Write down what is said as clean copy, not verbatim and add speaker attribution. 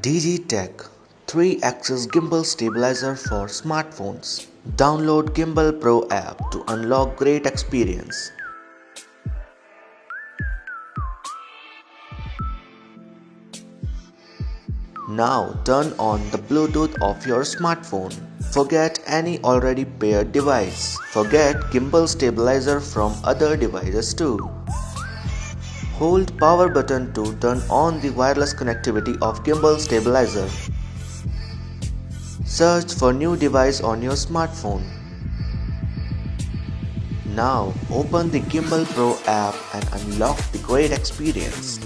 Speaker 1: Digitek 3-axis gimbal stabilizer for smartphones. Download Gimbal Pro app to unlock great experience. Now turn on the Bluetooth of your smartphone. Forget any already paired device. Forget gimbal stabilizer from other devices too. Hold power button to turn on the wireless connectivity of gimbal stabilizer. Search for new device on your smartphone. Now open the Gimbal Pro app and unlock the great experience.